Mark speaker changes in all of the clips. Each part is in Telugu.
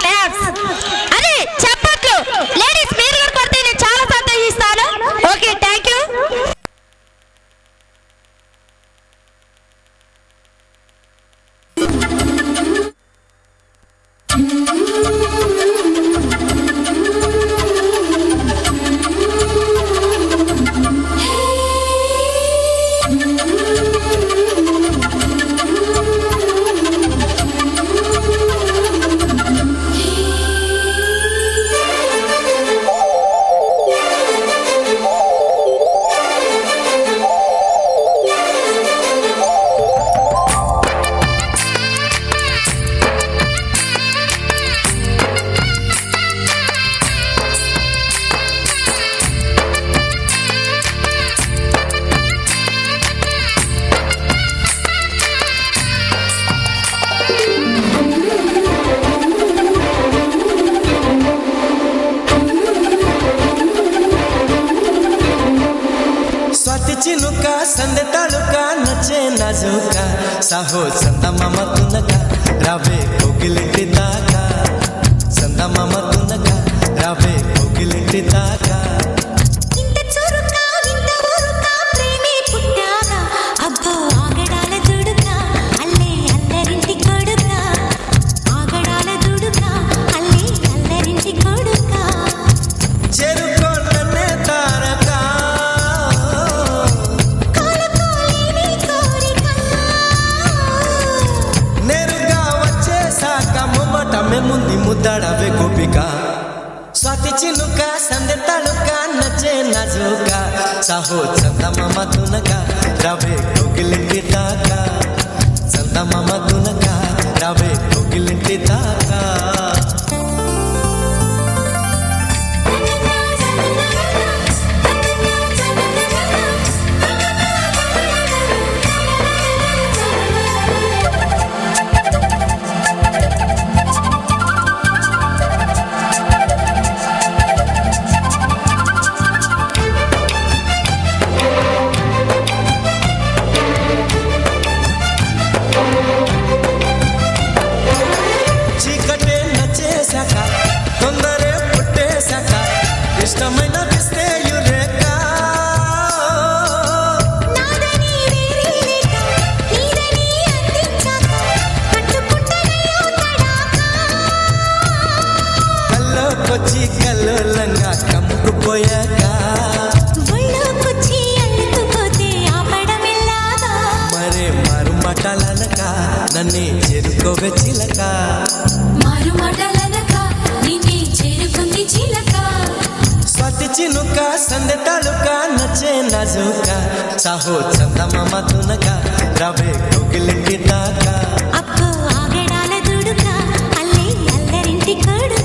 Speaker 1: డాన్స్ అదే చప్పట్లు లేడీస్ మీరు కూడా కొడితే నేను చాలా సంతోషిస్తాను. Okay thank you.
Speaker 2: చినుక సందె తళుక నచ్చే నాజుక సాహో సందమామ తునక రావే కోకిలింటి దాకా సందమామ తునక రావే కోకిలింటి దాకా
Speaker 3: ఇంత చురుక ఇంత ఊరుక ప్రేమే పుట్టాక అబ్బో ఆగడాల దుడుక అల్లే అల్లరింటి కొడుక ఆగడాల దుడుక అల్లే అల్లరింటి కొడుక
Speaker 2: చెరుకోళ్ళనే తారక
Speaker 3: కోలుకోలేని కోరిక
Speaker 2: నేరుగా వచ్చేసాక ముమ్మటమే ముందు ముద్దాడవే గోపిక స్వాతి చినుక సందె తళుక నచ్చే నాజుక సాహో చందమామ తునక రావే కోకిలింటి దాకా చందమామ తునక రావే కోకిలింటి దాకా చీకటే నచ్చేశాక తొందరే పుట్టేశాక ఇష్టమైన విస్తేయురేక
Speaker 3: నాదని వేరే లేక నీదని అందించాక పట్టుకుంటనయ్యో తడాక
Speaker 2: కల్లోకొచ్చి కల్లోలంగా కమ్ముకుపోయాక
Speaker 3: ఒళ్ళోకొచ్చి అల్లుకుపోతే ఆపడమెల్లాగా
Speaker 2: మరే మారు మటాలనక నన్నే చేరుకోవే చిలక
Speaker 3: మారు మాటలనక నిన్నే చేరుకుంది చిలక
Speaker 2: స్వాతి చినుక సందె తళుక నచ్చే నాజుక సాహో చందమామ తునక రావే కోకిలింటి దాకా
Speaker 3: అబ్బో ఆగడాల దుడుక అల్లే అల్లరింటి కొడుక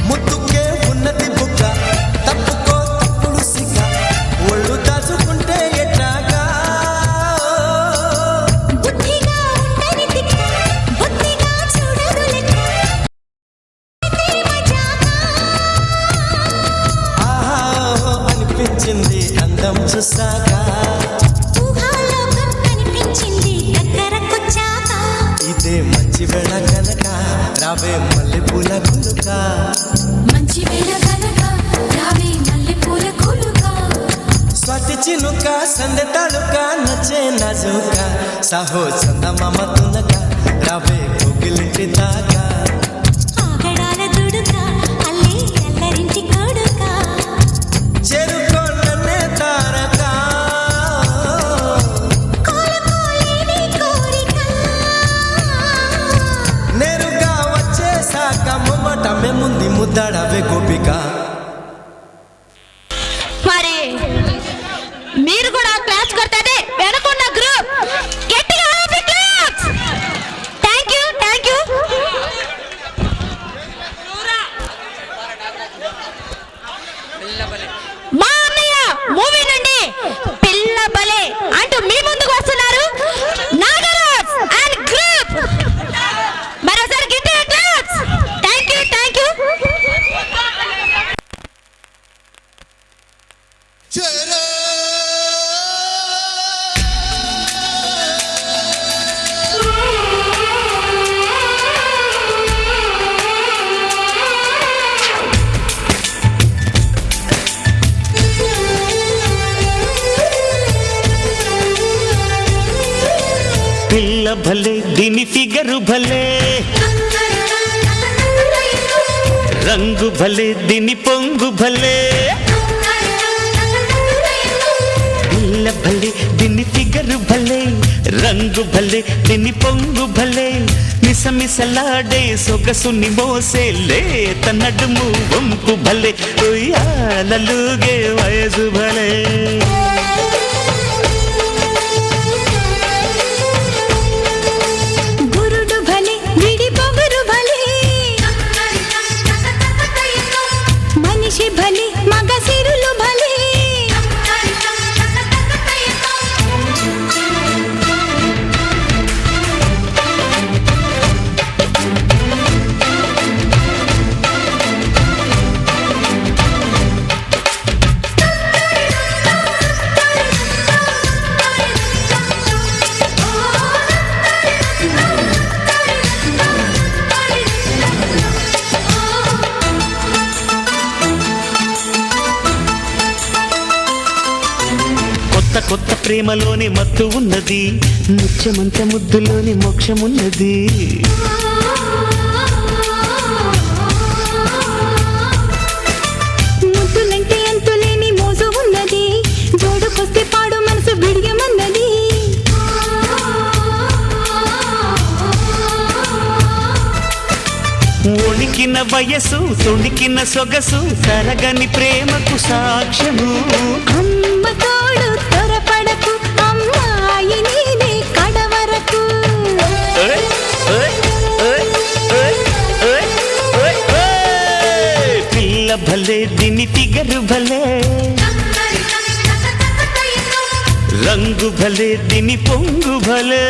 Speaker 2: ముద్దుకే ఉన్నది బుగ్గ తప్పుకో తప్పుడు సిగ్గ ఒళ్ళు దాచుకుంటే ఎట్లాగా
Speaker 3: బుద్ధిగా ఉండని తిక్క బుద్ధిగా చూడదు లెక్క మజాగా
Speaker 2: ఆహా అనిపించింది అందం చూసాక
Speaker 3: ఊహాలోకం కనిపించింది దగ్గరకొచ్చాక
Speaker 2: ఇదే మంచి వేళ కనుక రావే మల్లె పూల గులుక
Speaker 3: మంచి వేళ కనుక రావే మల్లె పూల కొలుక
Speaker 2: స్వాతి చినుక సందె తళుక నచ్చే నాజుక సాహో చందమామ తునక రావే కోకిలింటి దాకా
Speaker 3: ఆగడాల దుడుక అల్లే అల్లరింటి కొడుక
Speaker 2: చెరుకోళ్ళనే తారక
Speaker 3: కోలుకోలేని కోరిక
Speaker 2: నేరుగా వచ్చేసాక ముమ్మటమే ముందు ముద్దాడవే గోపిక
Speaker 1: మరి మీరు కూడా క్లాస్ కొడతానే వెనకున్న గ్రూప్ గట్టిగా క్లాప్స్. థాంక్యూ. మా అన్నయ్య మూవీ నుండి పిల్ల బలే అంటూ మీ ముందుకు వస్తున్నారు నాగరాజ్ అండ్ గ్రూప్. మరోసారి గట్టిగా క్లాప్స్. థాంక్యూ.
Speaker 4: పిల్ల భలే దీని ఫిగరు భలే, రంగు భలే దీని పొంగు భలే. పిల్ల భలే దీని ఫిగరు భలే, రంగు భలే దీని పొంగు భలే. మిసమిసలాడే సొగసుని మోసే లేత నడుము వంపు భలే. ఉయ్యాలలుగే వయసు భలే.
Speaker 3: భలే మగ సిరులు భలే.
Speaker 4: కొత్త ప్రేమలోని మత్తు ఉన్నది, ముత్యమంత ముద్దులోని మోక్షమున్నది.
Speaker 3: ముద్దులంటే అంతులేని మోజు ఉన్నది, జోడుకొస్తే పాడు మనసు బిడియమన్నది.
Speaker 4: ఒణికిన వయసు తొణికిన సొగసు తరగని ప్రేమకు సాక్ష్యము.
Speaker 3: అమ్మ తోడు త్వరపడకు అమ్మాయి నీనే కడవరకు.
Speaker 4: పిల్ల భలే దీని ఫిగరు భలే, రంగు భలే దీని పొంగు భలే.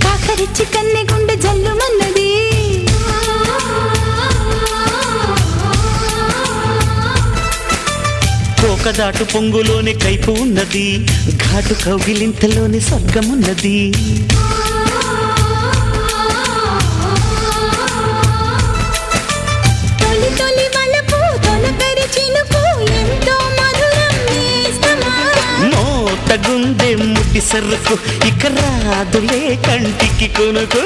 Speaker 3: కాకరిచ్చి కన్నె గుండె జల్లుమన్నది.
Speaker 4: కోకదాటు పొంగులోని కైపు ఉన్నది, ఘాటు కౌగిలింతలోని స్వర్గమున్నది.
Speaker 3: తొలి తొలి వలపు తొలకరి చినుకు ఎంతో మధురం నేస్తమా.
Speaker 4: మోతగుందె ముట్టి సరుకు ఇక రాదులే కంటికి కొనుకు.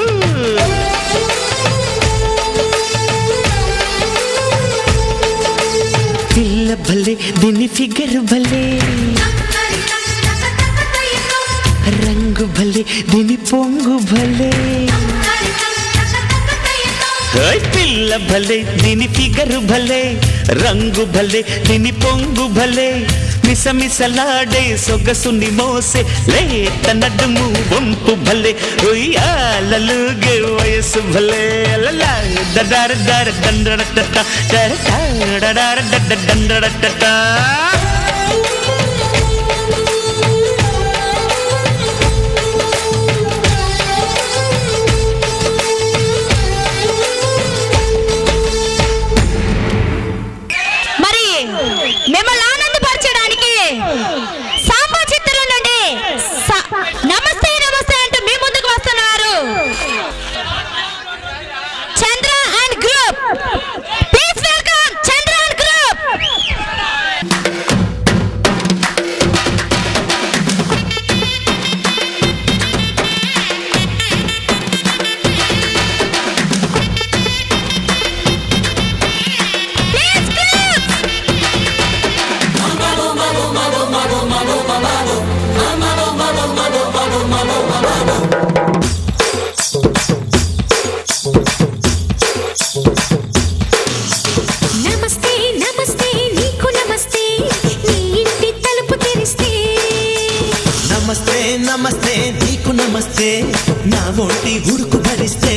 Speaker 4: పిల్ల భలే దీని ఫిగర్ భలే, రంగు భలే దీని పొంగు భలే. పిల్ల భలే దీని ఫిగరు భలే, రంగు భలే దీని పొంగు భలే. మిసమిసలాడే సొగసుని మోసే లేత నడుము వంపు భలే. ఉయ్యాలలుగే వయసు భలే. దడార దార దండడట డడార దండడట.
Speaker 1: మిమ్మల్ని ఆనందపరచడానికి సాంబా చిత్రం నుండి నమస్తే అంటూ మీ ముందుకు వస్తున్నారు Chandra and group. Please welcome Chandra and group.
Speaker 2: ఒంటి ఉడుకు భరిస్తే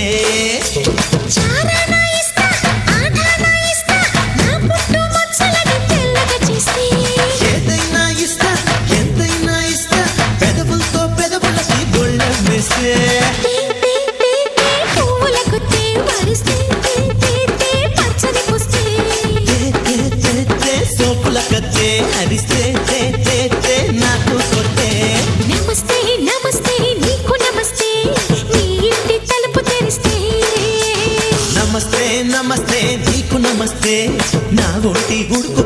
Speaker 3: చారానా ఇస్తా ఆధానా ఇస్తా నా పుట్టు మచ్చలని తెల్లగా చేస్తే
Speaker 2: ఏదైనా ఇస్తా ఎంతైనా ఇస్తా పెదవులతో పెదవులకి గొళ్ళెం వేస్తే
Speaker 3: పువ్వులకు వరిస్తే పచ్చని పుస్తే
Speaker 2: సోపుల కత్తే అరిస్తే నాకు కొట్టే
Speaker 3: నమస్తే నమస్తే నీకు నమస్తే నీ ఇంటి తలుపు తెరిస్తే
Speaker 2: నమస్తే నమస్తే నీకు నమస్తే నా ఒంటి ఉడుకు